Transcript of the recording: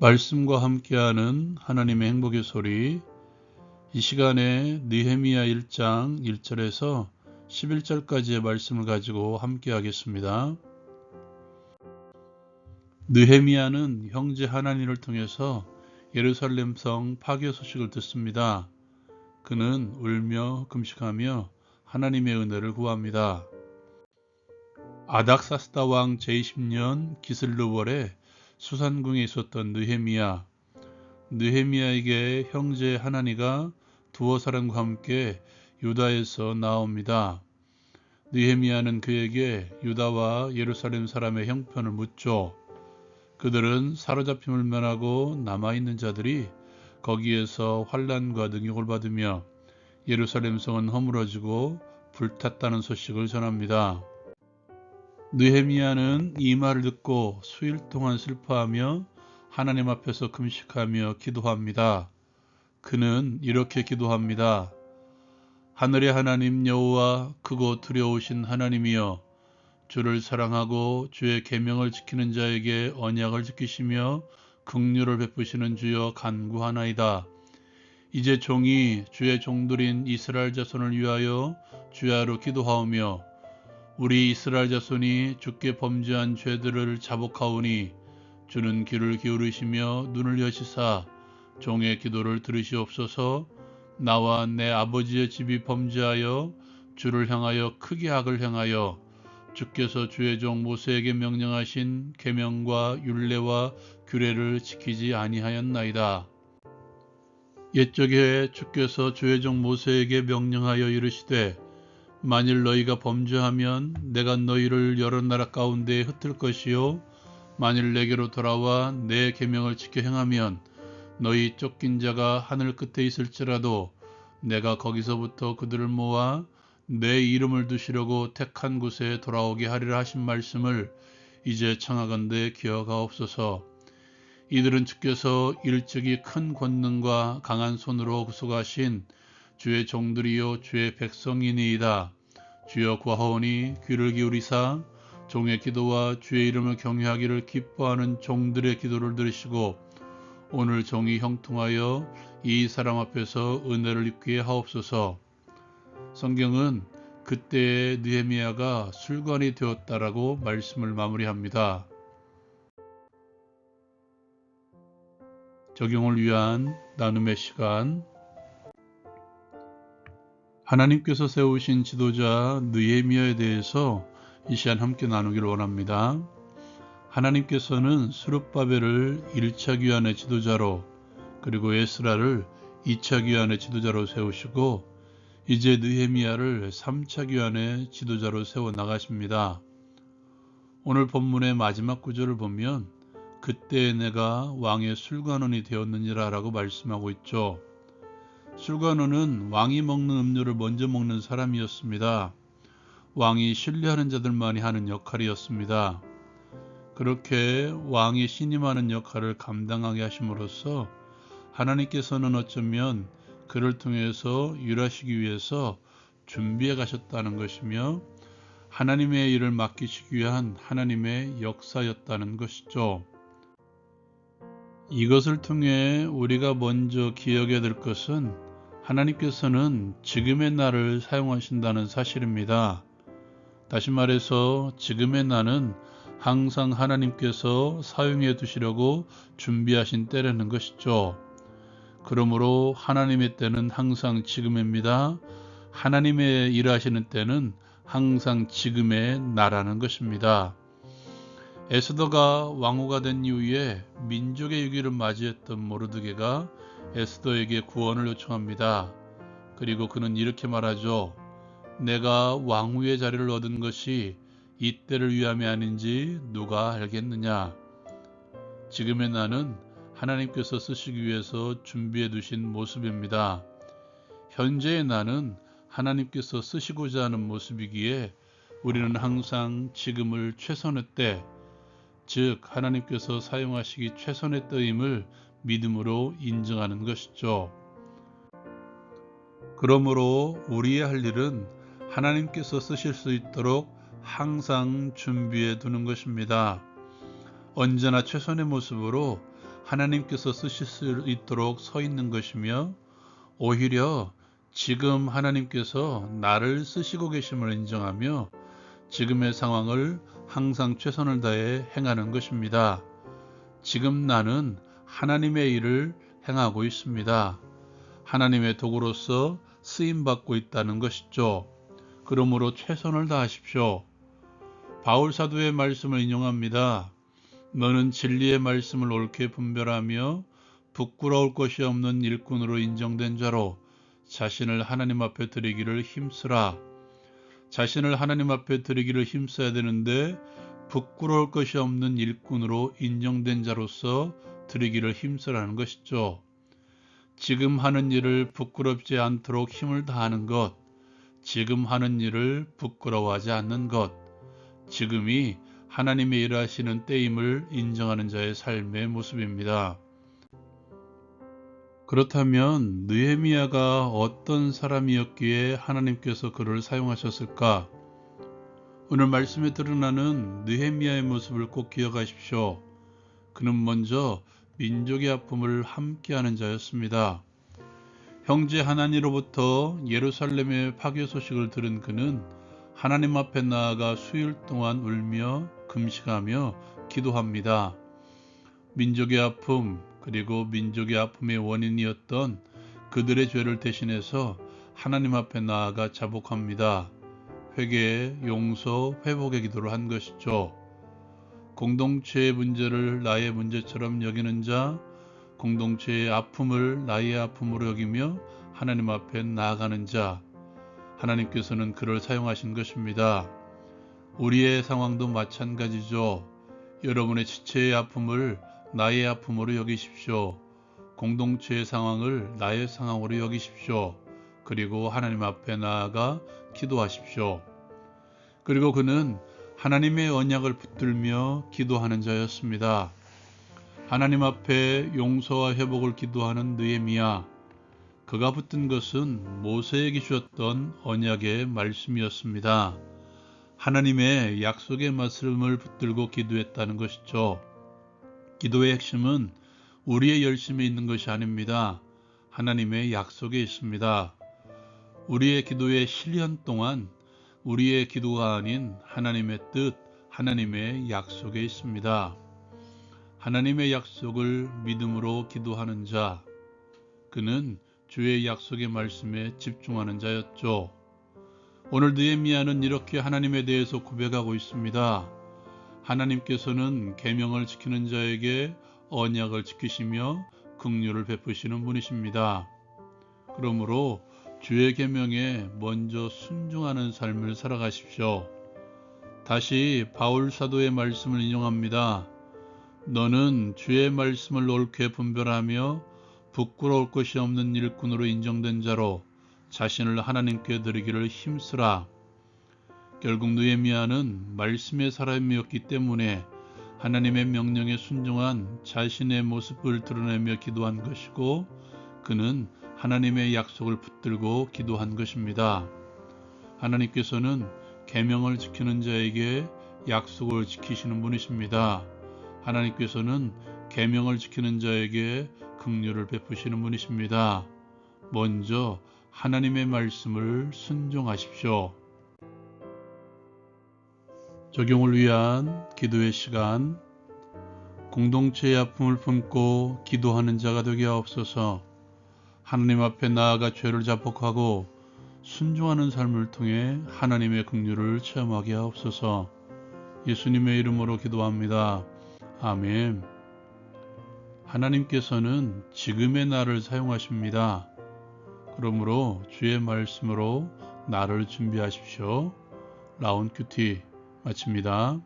말씀과 함께하는 하나님의 행복의 소리. 이 시간에 느헤미야 1장 1절에서 11절까지의 말씀을 가지고 함께하겠습니다. 느헤미야는 형제 하나니를 통해서 예루살렘 성 파괴 소식을 듣습니다. 그는 울며 금식하며 하나님의 은혜를 구합니다. 아닥사스다 왕 제20년 기슬르월에 수산궁에 있었던 느헤미야에게 형제 하나니가 두어 사람과 함께 유다에서 나옵니다. 느헤미야는 그에게 유다와 예루살렘 사람의 형편을 묻죠. 그들은 사로잡힘을 면하고 남아있는 자들이 거기에서 환난과 능욕을 받으며 예루살렘 성은 허물어지고 불탔다는 소식을 전합니다. 느헤미야는 이 말을 듣고 수일 동안 슬퍼하며 하나님 앞에서 금식하며 기도합니다. 그는 이렇게 기도합니다. 하늘의 하나님 여호와 크고 두려우신 하나님이여, 주를 사랑하고 주의 계명을 지키는 자에게 언약을 지키시며 긍휼을 베푸시는 주여 간구하나이다. 이제 종이 주의 종들인 이스라엘 자손을 위하여 주야로 기도하오며 우리 이스라엘 자손이 주께 범죄한 죄들을 자복하오니 주는 귀를 기울이시며 눈을 여시사 종의 기도를 들으시옵소서. 나와 내 아버지의 집이 범죄하여 주를 향하여 크게 악을 행하여 주께서 주의 종 모세에게 명령하신 계명과 율례와 규례를 지키지 아니하였나이다. 옛적에 주께서 주의 종 모세에게 명령하여 이르시되 만일 너희가 범죄하면 내가 너희를 여러 나라 가운데에 흩을 것이요 만일 내게로 돌아와 내 계명을 지켜 행하면 너희 쫓긴 자가 하늘 끝에 있을지라도 내가 거기서부터 그들을 모아 내 이름을 두시려고 택한 곳에 돌아오게 하리라 하신 말씀을 이제 청하건대 기억하옵소서. 이들은 주께서 일찍이 큰 권능과 강한 손으로 구속하신 주의 종들이요 주의 백성이니이다. 주여 구하오니 귀를 기울이사 종의 기도와 주의 이름을 경외하기를 기뻐하는 종들의 기도를 들으시고 오늘 종이 형통하여 이 사람 앞에서 은혜를 입게 하옵소서. 성경은 그때의 느헤미야가 술관이 되었다라고 말씀을 마무리합니다. 적용을 위한 나눔의 시간. 하나님께서 세우신 지도자 느헤미야에 대해서 이 시간 함께 나누기를 원합니다. 하나님께서는 스룹바벨을 1차 귀환의 지도자로 그리고 에스라를 2차 귀환의 지도자로 세우시고 이제 느헤미야를 3차 귀환의 지도자로 세워 나가십니다. 오늘 본문의 마지막 구절을 보면 그때 내가 왕의 술관원이 되었느니라 라고 말씀하고 있죠. 술관원은 왕이 먹는 음료를 먼저 먹는 사람이었습니다. 왕이 신뢰하는 자들만이 하는 역할이었습니다. 그렇게 왕이 신임하는 역할을 감당하게 하심으로써 하나님께서는 어쩌면 그를 통해서 일하시기 위해서 준비해 가셨다는 것이며 하나님의 일을 맡기시기 위한 하나님의 역사였다는 것이죠. 이것을 통해 우리가 먼저 기억해야 될 것은 하나님께서는 지금의 나를 사용하신다는 사실입니다. 다시 말해서 지금의 나는 항상 하나님께서 사용해 두시려고 준비하신 때라는 것이죠. 그러므로 하나님의 때는 항상 지금입니다. 하나님의 일하시는 때는 항상 지금의 나라는 것입니다. 에스더가 왕후가 된 이후에 민족의 위기를 맞이했던 모르드게가 에스더에게 구원을 요청합니다. 그리고 그는 이렇게 말하죠. 내가 왕후의 자리를 얻은 것이 이 때를 위함이 아닌지 누가 알겠느냐. 지금의 나는 하나님께서 쓰시기 위해서 준비해 두신 모습입니다. 현재의 나는 하나님께서 쓰시고자 하는 모습이기에 우리는 항상 지금을 최선의 때, 즉 하나님께서 사용하시기 최선의 때임을 믿음으로 인정하는 것이죠. 그러므로 우리의 할 일은 하나님께서 쓰실 수 있도록 항상 준비해 두는 것입니다. 언제나 최선의 모습으로 하나님께서 쓰실 수 있도록 서 있는 것이며, 오히려 지금 하나님께서 나를 쓰시고 계심을 인정하며 지금의 상황을 항상 최선을 다해 행하는 것입니다. 지금 나는 하나님의 일을 행하고 있습니다. 하나님의 도구로서 쓰임받고 있다는 것이죠. 그러므로 최선을 다하십시오. 바울 사도의 말씀을 인용합니다. 너는 진리의 말씀을 옳게 분별하며 부끄러울 것이 없는 일꾼으로 인정된 자로 자신을 하나님 앞에 드리기를 힘쓰라. 자신을 하나님 앞에 드리기를 힘써야 되는데 부끄러울 것이 없는 일꾼으로 인정된 자로서 드리기를 힘쓰라는 것이죠. 지금 하는 일을 부끄럽지 않도록 힘을 다하는 것, 지금 하는 일을 부끄러워하지 않는 것, 지금이 하나님의 일하시는 때임을 인정하는 자의 삶의 모습입니다. 그렇다면 느헤미야가 어떤 사람이었기에 하나님께서 그를 사용하셨을까? 오늘 말씀에 드러나는 느헤미야의 모습을 꼭 기억하십시오. 그는 먼저 민족의 아픔을 함께하는 자였습니다. 형제 하나니로부터 예루살렘의 파괴 소식을 들은 그는 하나님 앞에 나아가 수일 동안 울며 금식하며 기도합니다. 민족의 아픔, 그리고 민족의 아픔의 원인이었던 그들의 죄를 대신해서 하나님 앞에 나아가 자복합니다. 회개, 용서, 회복의 기도를 한 것이죠. 공동체의 문제를 나의 문제처럼 여기는 자, 공동체의 아픔을 나의 아픔으로 여기며 하나님 앞에 나아가는 자, 하나님께서는 그를 사용하신 것입니다. 우리의 상황도 마찬가지죠. 여러분의 지체의 아픔을 나의 아픔으로 여기십시오. 공동체의 상황을 나의 상황으로 여기십시오. 그리고 하나님 앞에 나아가 기도하십시오. 그리고 그는 하나님의 언약을 붙들며 기도하는 자였습니다. 하나님 앞에 용서와 회복을 기도하는 느헤미야, 그가 붙든 것은 모세에게 주셨던 언약의 말씀이었습니다. 하나님의 약속의 말씀을 붙들고 기도했다는 것이죠. 기도의 핵심은 우리의 열심에 있는 것이 아닙니다. 하나님의 약속에 있습니다. 우리의 기도의 실현 동안 우리의 기도가 아닌 하나님의 뜻, 하나님의 약속에 있습니다. 하나님의 약속을 믿음으로 기도하는 자, 그는 주의 약속의 말씀에 집중하는 자였죠. 오늘 느헤미야는 이렇게 하나님에 대해서 고백하고 있습니다. 하나님께서는 계명을 지키는 자에게 언약을 지키시며 긍휼을 베푸시는 분이십니다. 그러므로 주의 계명에 먼저 순종하는 삶을 살아가십시오. 다시 바울 사도의 말씀을 인용합니다. 너는 주의 말씀을 옳게 분별하며 부끄러울 것이 없는 일꾼으로 인정된 자로 자신을 하나님께 드리기를 힘쓰라. 결국 느헤미야는 말씀의 사람이었기 때문에 하나님의 명령에 순종한 자신의 모습을 드러내며 기도한 것이고, 그는 하나님의 약속을 붙들고 기도한 것입니다. 하나님께서는 계명을 지키는 자에게 약속을 지키시는 분이십니다. 하나님께서는 계명을 지키는 자에게 긍휼을 베푸시는 분이십니다. 먼저 하나님의 말씀을 순종하십시오. 적용을 위한 기도의 시간. 공동체의 아픔을 품고 기도하는 자가 되게 하옵소서. 하나님 앞에 나아가 죄를 자복하고 순종하는 삶을 통해 하나님의 긍휼을 체험하게 하옵소서. 예수님의 이름으로 기도합니다. 아멘. 하나님께서는 지금의 나를 사용하십니다. 그러므로 주의 말씀으로 나를 준비하십시오. 라온 큐티 마칩니다.